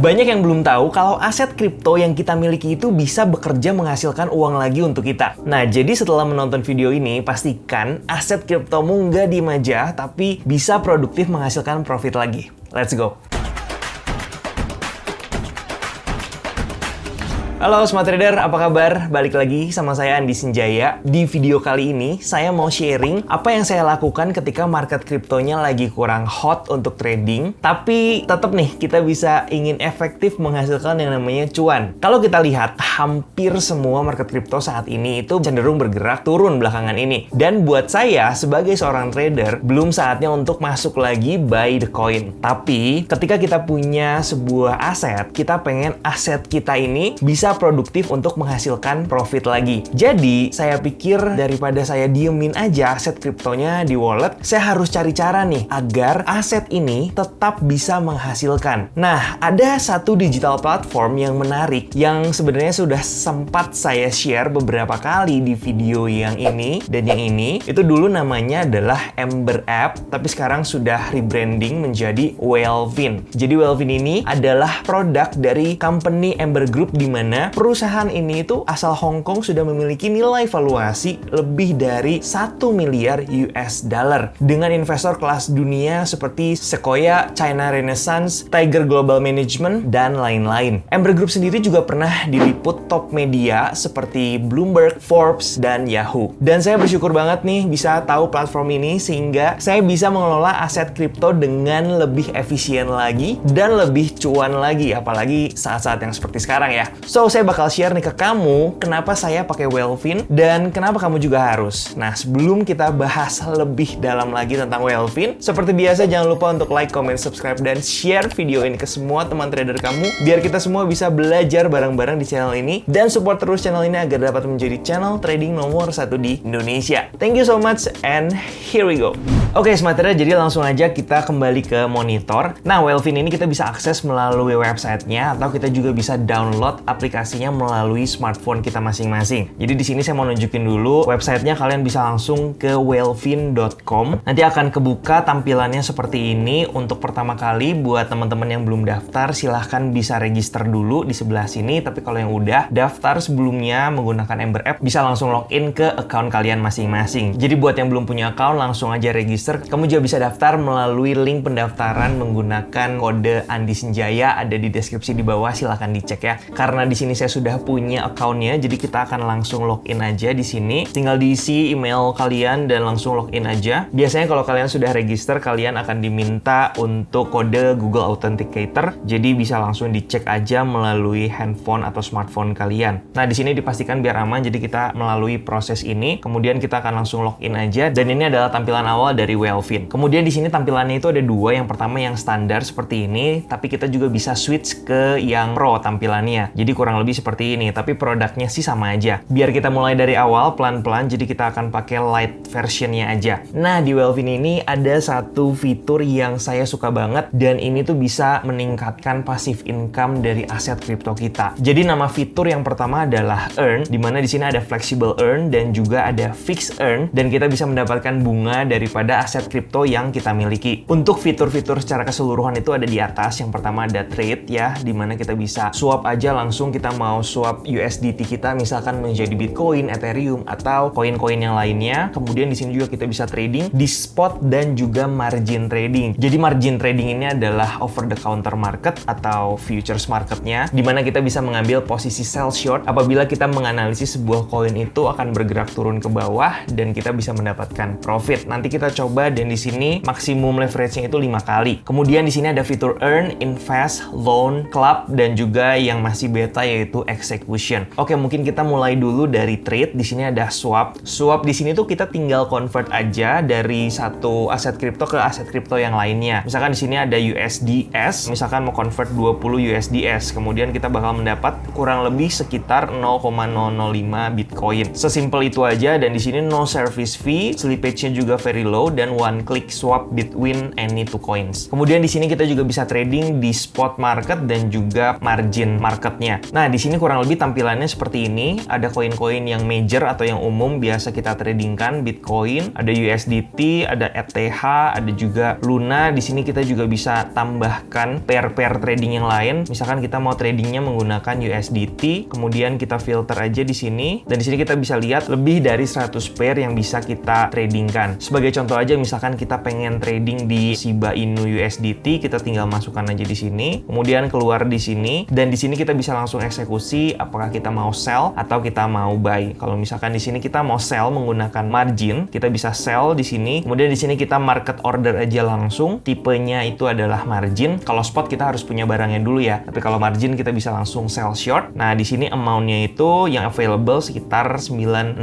Banyak yang belum tahu kalau aset kripto yang kita miliki itu bisa bekerja menghasilkan uang lagi untuk kita. Nah, jadi setelah menonton video ini, pastikan aset kriptomu nggak diem aja, tapi bisa produktif menghasilkan profit lagi. Let's go! Halo Smart Trader, apa kabar? Balik lagi sama saya Andi Senjaya. Di video kali ini, saya mau sharing apa yang saya lakukan ketika market kriptonya lagi kurang hot untuk trading. Tapi tetap nih, kita bisa ingin efektif menghasilkan yang namanya cuan. Kalau kita lihat, hampir semua market kripto saat ini itu cenderung bergerak turun belakangan ini. Dan buat saya, sebagai seorang trader, belum saatnya untuk masuk lagi buy the coin. Tapi, ketika kita punya sebuah aset, kita pengen aset kita ini bisa produktif untuk menghasilkan profit lagi. Jadi, saya pikir daripada saya diemin aja aset kriptonya di wallet, saya harus cari cara nih agar aset ini tetap bisa menghasilkan. Nah, ada satu digital platform yang menarik yang sebenarnya sudah sempat saya share beberapa kali di video yang ini dan yang ini. Itu dulu namanya adalah Ember App, tapi sekarang sudah rebranding menjadi Wellfin. Jadi Wellfin ini adalah produk dari company Ember Group, di mana perusahaan ini itu asal Hong Kong sudah memiliki nilai valuasi lebih dari 1 miliar US dollar dengan investor kelas dunia seperti Sequoia, China Renaissance, Tiger Global Management, dan lain-lain. Ember Group sendiri juga pernah diliput top media seperti Bloomberg, Forbes, dan Yahoo. Dan saya bersyukur banget nih bisa tahu platform ini sehingga saya bisa mengelola aset kripto dengan lebih efisien lagi dan lebih cuan lagi, apalagi saat-saat yang seperti sekarang ya. So, saya bakal share nih ke kamu kenapa saya pakai Wellfin dan kenapa kamu juga harus. Nah, sebelum kita bahas lebih dalam lagi tentang Wellfin, seperti biasa jangan lupa untuk like, comment, subscribe, dan share video ini ke semua teman trader kamu biar kita semua bisa belajar bareng-bareng di channel ini dan support terus channel ini agar dapat menjadi channel trading nomor 1 di Indonesia. Thank you so much and here we go. Oke, Smart Trader, jadi langsung aja kita kembali ke monitor. Nah, Wellfin ini kita bisa akses melalui websitenya atau kita juga bisa download aplikasinya melalui smartphone kita masing-masing. Jadi di sini saya mau nunjukin dulu websitenya, kalian bisa langsung ke wellfin.com. Nanti akan kebuka tampilannya seperti ini. Untuk pertama kali buat teman-teman yang belum daftar, silahkan bisa register dulu di sebelah sini. Tapi kalau yang udah daftar sebelumnya menggunakan Ember App, bisa langsung login ke account kalian masing-masing. Jadi buat yang belum punya account, langsung aja register. Kamu juga bisa daftar melalui link pendaftaran menggunakan kode Andi Senjaya, ada di deskripsi di bawah, silahkan dicek ya. Karena di sini saya sudah punya account-nya, jadi kita akan langsung login aja di sini. Tinggal diisi email kalian dan langsung login aja. Biasanya kalau kalian sudah register, kalian akan diminta untuk kode Google Authenticator. Jadi bisa langsung dicek aja melalui handphone atau smartphone kalian. Nah, di sini dipastikan biar aman, jadi kita melalui proses ini. Kemudian kita akan langsung login aja, dan ini adalah tampilan awal dari Wellfin. Kemudian di sini tampilannya itu ada dua. Yang pertama yang standar seperti ini, tapi kita juga bisa switch ke yang pro tampilannya. Jadi kurang lebih seperti ini, tapi produknya sih sama aja. Biar kita mulai dari awal pelan-pelan, jadi kita akan pakai light versionnya aja. Nah, di Wellfin ini ada satu fitur yang saya suka banget, dan ini tuh bisa meningkatkan passive income dari aset kripto kita. Jadi nama fitur yang pertama adalah Earn, dimana di sini ada flexible earn dan juga ada fixed earn, dan kita bisa mendapatkan bunga daripada aset kripto yang kita miliki. Untuk fitur-fitur secara keseluruhan itu ada di atas. Yang pertama ada trade ya, dimana kita bisa swap aja langsung, kita mau swap USDT kita misalkan menjadi Bitcoin, Ethereum, atau koin-koin yang lainnya. Kemudian di sini juga kita bisa trading di spot dan juga margin trading. Jadi margin trading ini adalah over the counter market atau futures marketnya, dimana kita bisa mengambil posisi sell short apabila kita menganalisis sebuah koin itu akan bergerak turun ke bawah dan kita bisa mendapatkan profit. Nanti kita coba, dan di sini maksimum leverage-nya itu 5 kali. Kemudian di sini ada fitur earn, invest, loan, club, dan juga yang masih beta yaitu execution. Oke, mungkin kita mulai dulu dari trade. Di sini ada swap. Swap di sini tuh kita tinggal convert aja dari satu aset kripto ke aset kripto yang lainnya. Misalkan di sini ada USDS, misalkan mau convert 20 USDS, kemudian kita bakal mendapat kurang lebih sekitar 0,005 Bitcoin. Sesimpel itu aja, dan di sini no service fee, slippage-nya juga very low, dan one click swap between any two coins. Kemudian di sini kita juga bisa trading di spot market dan juga margin marketnya. Nah, Nah, di sini kurang lebih tampilannya seperti ini. Ada koin-koin yang major atau yang umum biasa kita tradingkan, Bitcoin, ada USDT, ada ETH, ada juga Luna. Di sini kita juga bisa tambahkan pair-pair trading yang lain. Misalkan kita mau tradingnya menggunakan USDT, kemudian kita filter aja di sini. Dan di sini kita bisa lihat lebih dari 100 pair yang bisa kita tradingkan. Sebagai contoh aja, misalkan kita pengen trading di Shiba Inu USDT, kita tinggal masukkan aja di sini. Kemudian keluar di sini, dan di sini kita bisa langsung eksekusi apakah kita mau sell atau kita mau buy. Kalau misalkan di sini kita mau sell menggunakan margin, kita bisa sell di sini. Kemudian di sini kita market order aja langsung. Tipenya itu adalah margin. Kalau spot kita harus punya barangnya dulu ya. Tapi kalau margin kita bisa langsung sell short. Nah, di sini amount-nya itu yang available sekitar 968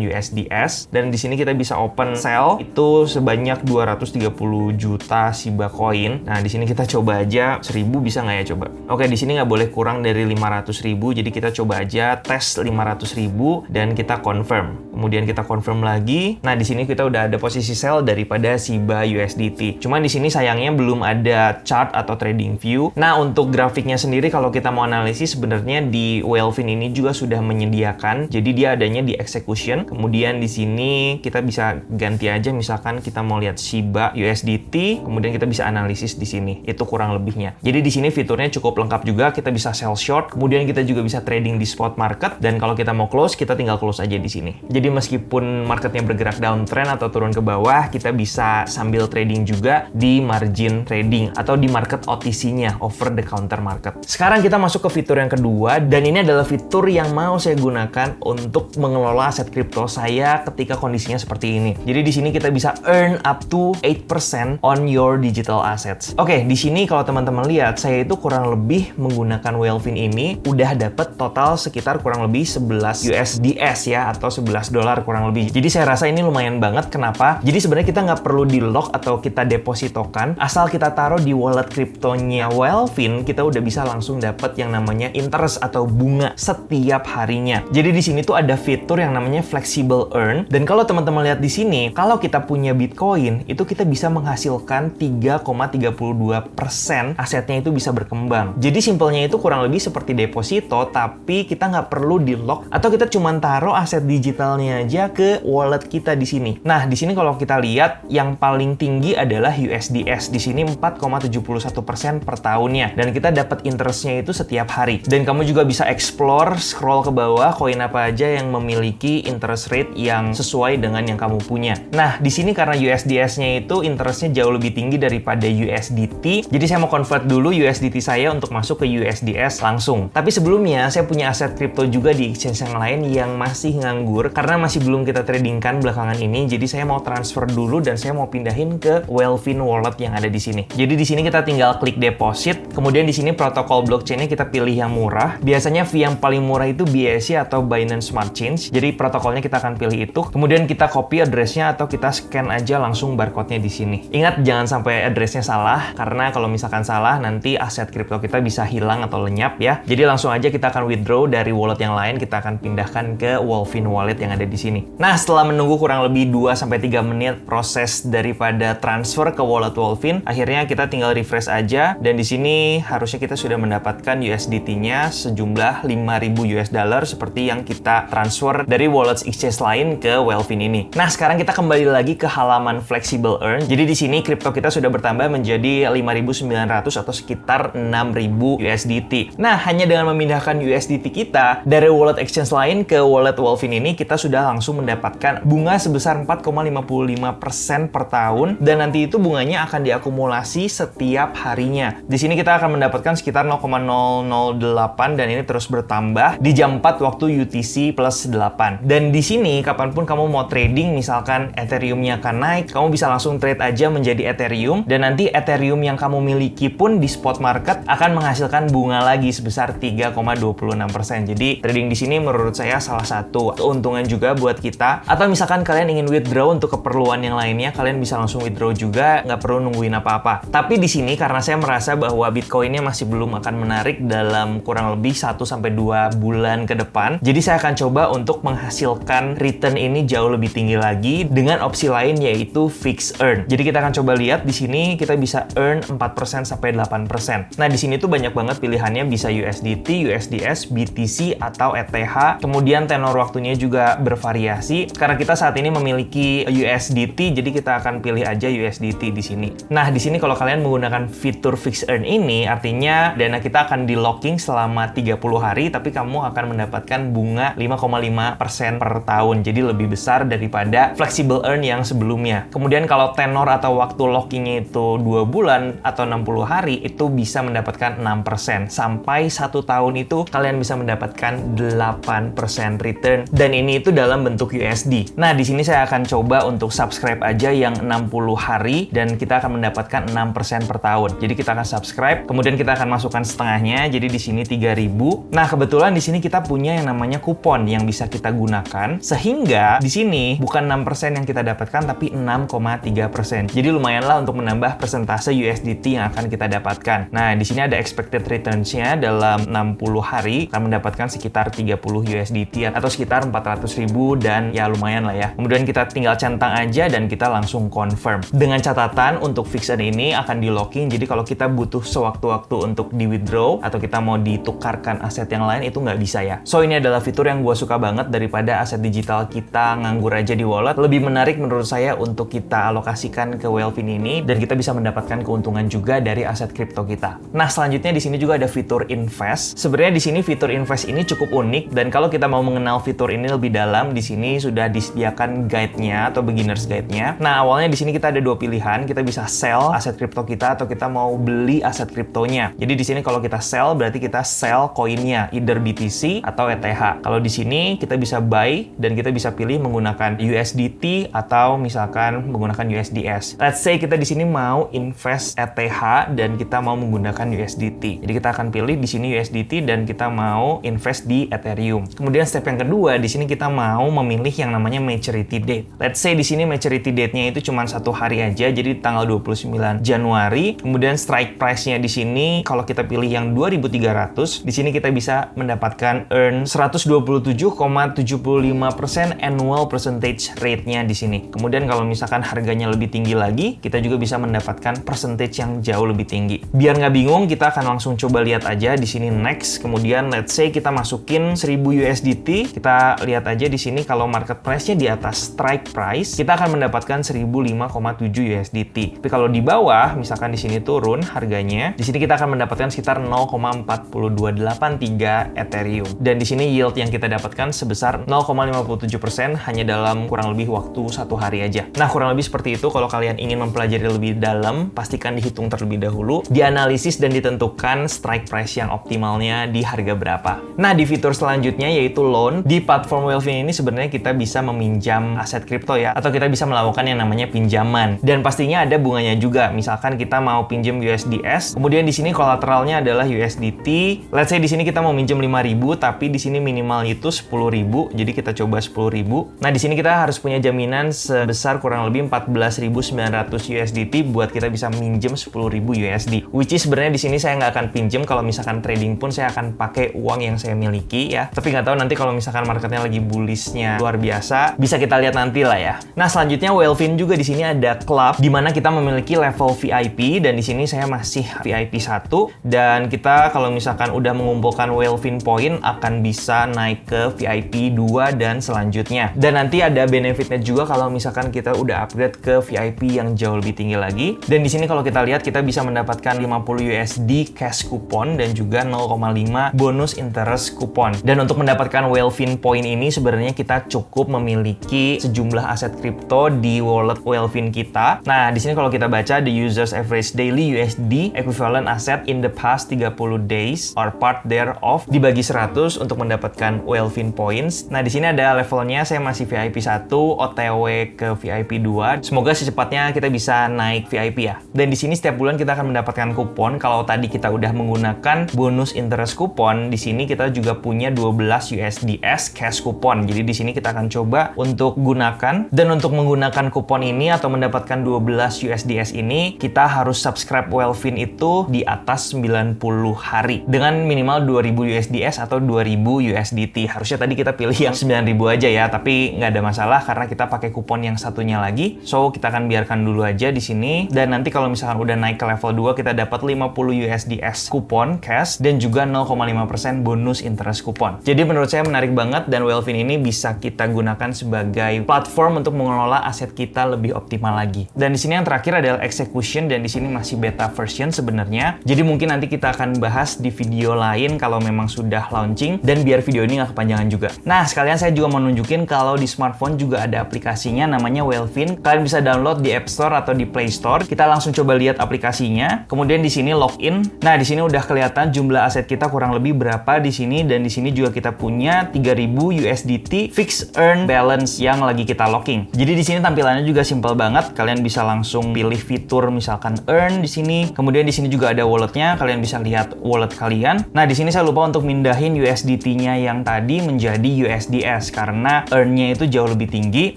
USDS, dan di sini kita bisa open sell itu sebanyak 230 juta Shiba Coin. Nah, di sini kita coba aja 1000 bisa nggak ya coba. Oke, di sini nggak boleh kurang dari 500.000, jadi kita coba aja tes 500.000 dan kita confirm. Kemudian kita confirm lagi. Nah, di sini kita udah ada posisi sell daripada Shiba USDT. Cuman di sini sayangnya belum ada chart atau trading view. Nah, untuk grafiknya sendiri kalau kita mau analisis sebenarnya di Whale-Fin ini juga sudah menyediakan. Jadi dia adanya di execution. Kemudian di sini kita bisa ganti aja, misalkan kita mau lihat Shiba USDT, kemudian kita bisa analisis di sini. Itu kurang lebihnya. Jadi di sini fiturnya cukup lengkap juga. Kita bisa sell short, kemudian kita juga bisa trading di spot market, dan kalau kita mau close, kita tinggal close aja di sini. Jadi meskipun marketnya bergerak downtrend atau turun ke bawah, kita bisa sambil trading juga di margin trading atau di market OTC-nya, over the counter market. Sekarang kita masuk ke fitur yang kedua, dan ini adalah fitur yang mau saya gunakan untuk mengelola aset kripto saya ketika kondisinya seperti ini. Jadi di sini kita bisa earn up to 8% on your digital assets. Oke, di sini kalau teman-teman lihat, saya itu kurang lebih menggunakan Whale-Fin ini udah dapat total sekitar kurang lebih 11 USDS ya, atau 11 dolar kurang lebih. Jadi saya rasa ini lumayan banget. Kenapa? Jadi sebenarnya kita nggak perlu di lock atau kita depositokan, asal kita taruh di wallet kriptonya Whale-Fin, kita udah bisa langsung dapat yang namanya interest atau bunga setiap harinya. Jadi di sini tuh ada fitur yang namanya flexible earn, dan kalau teman-teman lihat di sini, kalau kita punya Bitcoin, itu kita bisa menghasilkan 3,32% asetnya itu bisa berkembang. Jadi simpelnya itu kurang lebih seperti deposito, tapi kita nggak perlu di lock atau kita cuma taruh aset digitalnya aja ke wallet kita di sini. Nah, di sini kalau kita lihat yang paling tinggi adalah USDS. Di sini 4,71% per tahunnya, dan kita dapat interestnya itu setiap hari. Dan kamu juga bisa explore, scroll ke bawah, koin apa aja yang memiliki interest rate yang sesuai dengan yang kamu punya. Nah, di sini karena USDS-nya itu interestnya jauh lebih tinggi daripada USDT, jadi saya mau convert dulu USDT saya untuk masuk ke USDS langsung. Tapi sebelumnya, saya punya aset kripto juga di exchange yang lain yang masih nganggur karena masih belum kita tradingkan belakangan ini. Jadi saya mau transfer dulu dan saya mau pindahin ke Whale-Fin wallet yang ada di sini. Jadi di sini kita tinggal klik deposit, kemudian di sini protokol blockchain-nya kita pilih yang murah. Biasanya fee yang paling murah itu BSC atau Binance Smart Chain. Jadi protokolnya kita akan pilih itu. Kemudian kita copy address-nya atau kita scan aja langsung barcode-nya di sini. Ingat jangan sampai address-nya salah, karena kalau misalkan salah nanti aset kripto kita bisa hilang atau lenyap ya. Jadi langsung aja kita akan withdraw dari wallet yang lain, kita akan pindahkan ke Whale-Fin wallet yang ada di sini. Nah, setelah menunggu kurang lebih 2-3 menit proses daripada transfer ke wallet Whale-Fin, akhirnya kita tinggal refresh aja, dan di sini harusnya kita sudah mendapatkan USDT-nya sejumlah 5.000 US dollar seperti yang kita transfer dari wallet exchange lain ke Whale-Fin ini. Nah, sekarang kita kembali lagi ke halaman flexible earn. Jadi di sini kripto kita sudah bertambah menjadi 5.900 atau sekitar 6.000 USDT. Nah, hanya dengan memindahkan USDT kita dari wallet exchange lain ke wallet Whale-Fin ini, kita sudah langsung mendapatkan bunga sebesar 4,55% per tahun, dan nanti itu bunganya akan diakumulasi setiap harinya. Di sini kita akan mendapatkan sekitar 0,008, dan ini terus bertambah di jam 4 waktu UTC plus 8. Dan di sini kapanpun kamu mau trading, misalkan Ethereum-nya akan naik, kamu bisa langsung trade aja menjadi Ethereum, dan nanti Ethereum yang kamu miliki pun di spot market akan menghasilkan bunga lagi sebesar 3,26%. Jadi trading di sini menurut saya salah satu keuntungan juga buat kita. Atau misalkan kalian ingin withdraw untuk keperluan yang lainnya, kalian bisa langsung withdraw juga, nggak perlu nungguin apa-apa. Tapi di sini karena saya merasa bahwa Bitcoin-nya masih belum akan menarik dalam kurang lebih 1-2 bulan ke depan, jadi saya akan coba untuk menghasilkan return ini jauh lebih tinggi lagi dengan opsi lain, yaitu fixed earn. Jadi kita akan coba lihat di sini kita bisa earn 4% sampai 8%. Nah, di sini tuh banyak banget pilihannya, bisa USD USDT, USDS, BTC, atau ETH. Kemudian tenor waktunya juga bervariasi. Karena kita saat ini memiliki USDT, jadi kita akan pilih aja USDT di sini. Nah, di sini kalau kalian menggunakan fitur Fix Earn ini, artinya dana kita akan di locking selama 30 hari, tapi kamu akan mendapatkan bunga 5,5% per tahun. Jadi lebih besar daripada Flexible Earn yang sebelumnya. Kemudian kalau tenor atau waktu lockingnya itu 2 bulan atau 60 hari, itu bisa mendapatkan 6%. Sampai 1 tahun itu kalian bisa mendapatkan 8% return. Dan ini itu dalam bentuk USD. Nah, di sini saya akan coba untuk subscribe aja yang 60 hari dan kita akan mendapatkan 6% per tahun. Jadi kita akan subscribe, kemudian kita akan masukkan setengahnya. Jadi di sini 3.000. Nah, kebetulan di sini kita punya yang namanya kupon yang bisa kita gunakan, sehingga di sini bukan 6% yang kita dapatkan tapi 6,3%. Jadi lumayanlah untuk menambah persentase USDT yang akan kita dapatkan. Nah, di sini ada expected returns-nya dalam 60 hari akan mendapatkan sekitar 30 USDT atau sekitar 400.000 dan ya lumayan lah ya. Kemudian kita tinggal centang aja dan kita langsung confirm. Dengan catatan untuk Fix Earn ini akan di locking, jadi kalau kita butuh sewaktu-waktu untuk di withdraw atau kita mau ditukarkan aset yang lain itu nggak bisa ya. So ini adalah fitur yang gue suka banget daripada aset digital kita nganggur aja di wallet. Lebih menarik menurut saya untuk kita alokasikan ke Wellfin ini dan kita bisa mendapatkan keuntungan juga dari aset kripto kita. Nah, selanjutnya di sini juga ada fitur invest. Sebenarnya di sini fitur invest ini cukup unik dan kalau kita mau mengenal fitur ini lebih dalam, di sini sudah disediakan guide-nya atau beginners guide-nya. Nah, awalnya di sini kita ada 2 pilihan, kita bisa sell aset kripto kita atau kita mau beli aset kriptonya. Jadi di sini kalau kita sell berarti kita sell koinnya, either BTC atau ETH. Kalau di sini kita bisa buy dan kita bisa pilih menggunakan USDT atau misalkan menggunakan USDS. Let's say kita di sini mau invest ETH dan kita mau menggunakan USDT. Jadi kita akan pilih di sini USDT dan kita mau invest di Ethereum. Kemudian step yang kedua, di sini kita mau memilih yang namanya maturity date. Let's say di sini maturity date-nya itu cuma 1 hari aja, jadi tanggal 29 Januari. Kemudian strike price-nya di sini kalau kita pilih yang 2.300, di sini kita bisa mendapatkan earn 127,75% annual percentage rate-nya di sini. Kemudian kalau misalkan harganya lebih tinggi lagi, kita juga bisa mendapatkan percentage yang jauh lebih tinggi. Biar nggak bingung, kita akan langsung coba lihat aja di sini next. Kemudian let's say kita masukin 1000 USDT. Kita lihat aja di sini kalau market price-nya di atas strike price, kita akan mendapatkan 1005,7 USDT. Tapi kalau di bawah, misalkan di sini turun harganya, di sini kita akan mendapatkan sekitar 0,4283 Ethereum. Dan di sini yield yang kita dapatkan sebesar 0,57% hanya dalam kurang lebih waktu 1 hari aja. Nah, kurang lebih seperti itu. Kalau kalian ingin mempelajari lebih dalam, pastikan dihitung terlebih dahulu, dianalisis dan ditentukan strike price yang optimalnya di harga berapa. Nah, di fitur selanjutnya yaitu loan. Di platform Wellfin ini sebenarnya kita bisa meminjam aset kripto ya, atau kita bisa melakukan yang namanya pinjaman. Dan pastinya ada bunganya juga. Misalkan kita mau pinjam USDS, kemudian di sini kolateralnya adalah USDT. Let's say di sini kita mau minjem 5.000, tapi di sini minimal itu 10.000. Jadi kita coba 10.000. Nah, di sini kita harus punya jaminan sebesar kurang lebih 14.900 USDT buat kita bisa minjem 10.000 USD. Which is sebenarnya di sini saya nggak akan pinjem, kalau misalkan trading pun saya akan pakai uang yang saya miliki ya. Tapi nggak tahu nanti kalau misalkan marketnya lagi bullishnya luar biasa, bisa kita lihat nanti lah ya. Nah, selanjutnya Wellfin juga di sini ada club di mana kita memiliki level VIP dan di sini saya masih VIP 1 dan kita kalau misalkan udah mengumpulkan Wellfin point akan bisa naik ke VIP 2 dan selanjutnya. Dan nanti ada benefitnya juga kalau misalkan kita udah upgrade ke VIP yang jauh lebih tinggi lagi. Dan di sini kalau kita lihat kita bisa mendapatkan 50 USD cash coupon dan juga 0,5 bonus interest coupon. Dan untuk mendapatkan Wellfin point ini sebenarnya kita cukup memiliki sejumlah aset kripto di wallet Wellfin kita. Nah, di sini kalau kita baca the users average daily USD equivalent asset in the past 30 days or part thereof dibagi 100 untuk mendapatkan Wellfin points. Nah, di sini ada levelnya, saya masih VIP 1, OTW ke VIP 2. Semoga secepatnya kita bisa naik VIP ya. Dan di sini setiap bulan kita akan mendapatkan kupon. Kalau tadi kita udah menggunakan bonus interest coupon, di sini kita juga punya 12 USDS cash coupon. Jadi di sini kita akan coba untuk gunakan, dan untuk menggunakan kupon ini atau mendapatkan 12 USDS ini, kita harus subscribe Wellfin itu di atas 90 hari dengan minimal 2000 USDS atau 2000 USDT. Harusnya tadi kita pilih yang 9000 aja ya, tapi nggak ada masalah karena kita pakai kupon yang satunya lagi. So, kita akan biarkan dulu aja di sini. Dan nanti kalau misalkan udah naik ke level 2, kita dapat 50 USDS kupon cash dan dan juga 0,5% bonus interest kupon. Jadi menurut saya menarik banget dan Wellfin ini bisa kita gunakan sebagai platform untuk mengelola aset kita lebih optimal lagi. Dan di sini yang terakhir adalah execution dan di sini masih beta version sebenarnya. Jadi mungkin nanti kita akan bahas di video lain kalau memang sudah launching dan biar video ini nggak kepanjangan juga. Nah, sekalian saya juga mau nunjukin kalau di smartphone juga ada aplikasinya namanya Wellfin. Kalian bisa download di App Store atau di Play Store. Kita langsung coba lihat aplikasinya. Kemudian di sini login. Nah, di sini udah kelihatan jumlah aset kita kurang lebih berapa di sini dan di sini juga kita punya 3.000 USDT fixed earn balance yang lagi kita locking. Jadi di sini tampilannya juga simple banget. Kalian bisa langsung pilih fitur misalkan earn di sini. Kemudian di sini juga ada walletnya. Kalian bisa lihat wallet kalian. Nah, di sini saya lupa untuk mindahin USDT-nya yang tadi menjadi USDS karena earn-nya itu jauh lebih tinggi.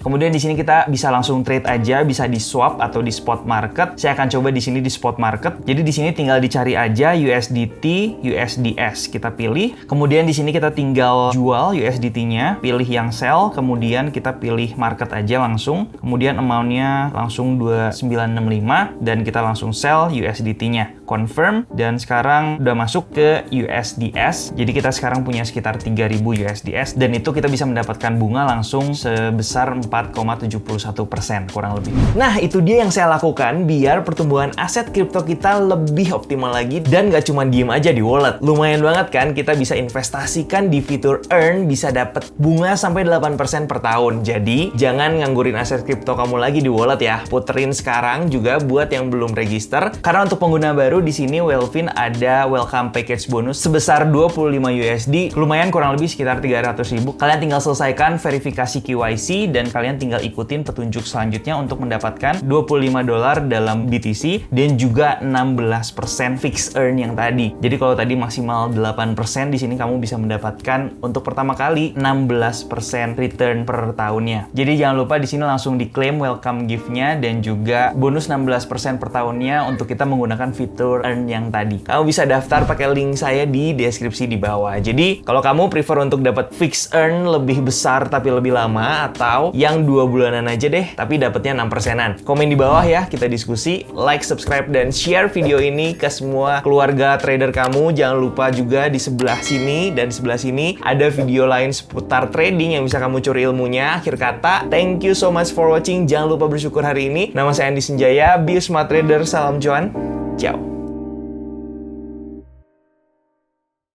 Kemudian di sini kita bisa langsung trade aja, bisa di swap atau di spot market. Saya akan coba di sini di spot market. Jadi di sini tinggal dicari aja USDT, USDS. Kita pilih. Kemudian di sini kita tinggal jual USDT-nya, pilih yang sell, kemudian kita pilih market aja langsung. Kemudian amount-nya langsung 2965 dan kita langsung sell USDT-nya. Confirm dan sekarang udah masuk ke USDS. Jadi kita sekarang punya sekitar 3.000 USDS dan itu kita bisa mendapatkan bunga langsung sebesar 4,71% kurang lebih. Nah, itu dia yang saya lakukan biar pertumbuhan aset kripto kita lebih optimal lagi dan nggak cuma diem aja di wallet. Lumayan banget kan kita bisa investasikan di fitur earn, bisa dapat bunga sampai 8% per tahun. Jadi jangan nganggurin aset kripto kamu lagi di wallet ya. Puterin sekarang juga buat yang belum register. Karena untuk pengguna baru di sini Wellfin ada welcome package bonus sebesar 25 USD, lumayan kurang lebih sekitar 300.000. Kalian tinggal selesaikan verifikasi KYC dan kalian tinggal ikutin petunjuk selanjutnya untuk mendapatkan $25 dalam BTC dan juga 16% fixed earn yang tadi. Jadi kalau tadi maksimal 8%, di sini kamu bisa mendapatkan untuk pertama kali 16% return per tahunnya. Jadi jangan lupa di sini langsung diklaim welcome gift-nya dan juga bonus 16% per tahunnya untuk kita menggunakan fitur earn yang tadi. Kamu bisa daftar pakai link saya di deskripsi di bawah. Jadi kalau kamu prefer untuk dapat fixed earn lebih besar tapi lebih lama atau yang 2 bulanan aja deh tapi dapatnya 6%-an. Komen di bawah ya, kita diskusi, like, subscribe dan share video ini ke semua keluarga trader kamu. Jangan lupa juga di sebelah sini dan di sebelah sini ada video lain seputar trading yang bisa kamu curi ilmunya. Akhir kata, thank you so much for watching. Jangan lupa bersyukur hari ini. Nama saya Andi Senjaya, be a smart trader. Salam cuan. Ciao.